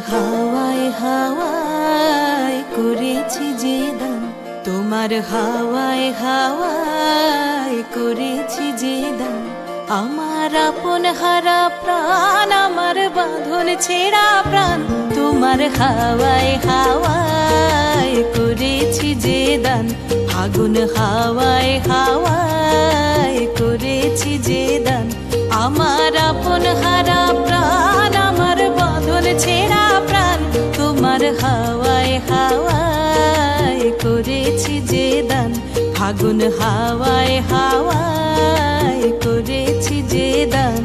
হাওয়ায় হাওয়ায় করেছি যে দান, তোমার হাওয়ায় হাওয়ায় করেছি যে দান। আমার আপন হারা প্রাণ, আমার বাঁধন ছেঁড়া প্রাণ, তোমার হাওয়ায় হাওয়ায় করেছি যে দান। আগুন হাওয়ায় হাওয়ায় করেছি যে দান। আমার আপন হারা প্রাণ, আমার বাঁধন ছেঁড়া প্রাণ, তোমার হাওয়ায় হাওয়ায় করেছি যে দান। আগুন হাওয়ায় হাওয়ায় করেছি যে দান।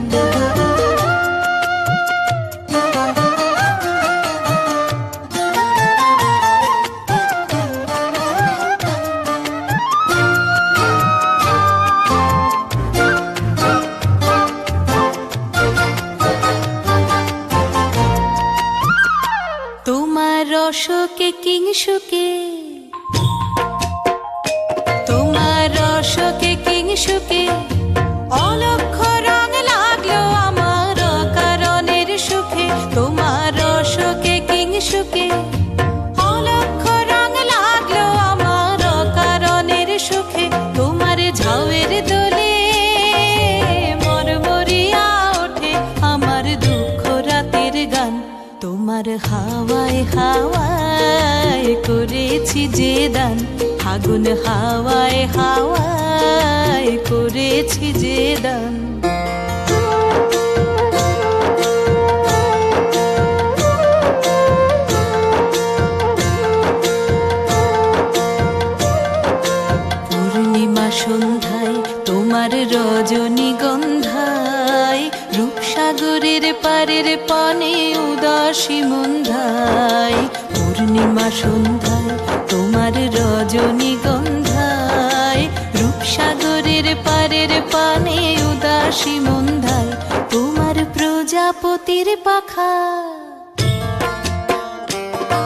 তোমার রসকে কিংসুকে, তোমার রসকে কিংসুকে অলক্ষ রং লাগলো আমার কারণের সুখে। তোমার রসকে কিংসুকে অলক্ষ রং লাগলো আমার কারণের সুখে। তোমার ঝাউয়ের দোলে মরমরিয়া ওঠে আমার দুঃখ রাতের গান। তোমার হাওয়ায় হাওয়ায় করেছি যে দান। আগুন হাওয়ায় হাওয়ায় করেছি যে দান। পূর্ণিমা সন্ধ্যায় তোমার রজনীগন্ধায়, রূপসাগরের পারের পানে উদাসী মন্ধায়। পূর্ণিমা সন্ধ্যায় তোমার রজনীগন্ধায়, রূপসাগরের পারের পানে উদাসী মন্ধায়। তোমার প্রজাপতির পাখা,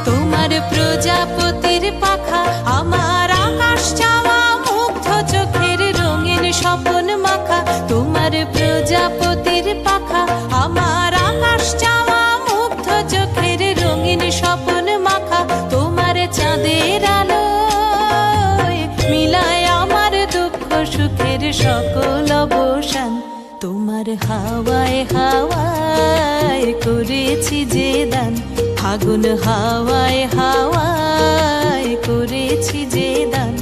তোমার প্রজাপতির পাখা আমার আকাশ চাওয়া মুগ্ধ চোখের রঙিন স্বপন মাখা। তোমার প্রজাপতির পাখা আমার আকাশ চাওয়া মুগ্ধ চোখের রঙিন স্বপন মাখা। তোমার চাঁদের আলো মিলায় আমার দুঃখ সুখের সকল অবসান। তোমার হাওয়ায় হাওয়ায় করেছি যে দান। আগুন হাওয়ায় হাওয়ায় করেছি যে দান।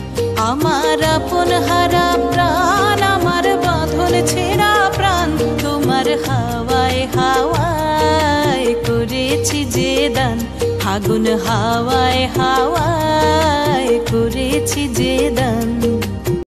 আমার আপন হারা প্রাণ, আমার বাঁধন ছেঁড়া প্রাণ, তোমার হাওয়ায় হাওয়ায় করেছি যে দান। আগুন হাওয়ায় হাওয়ায়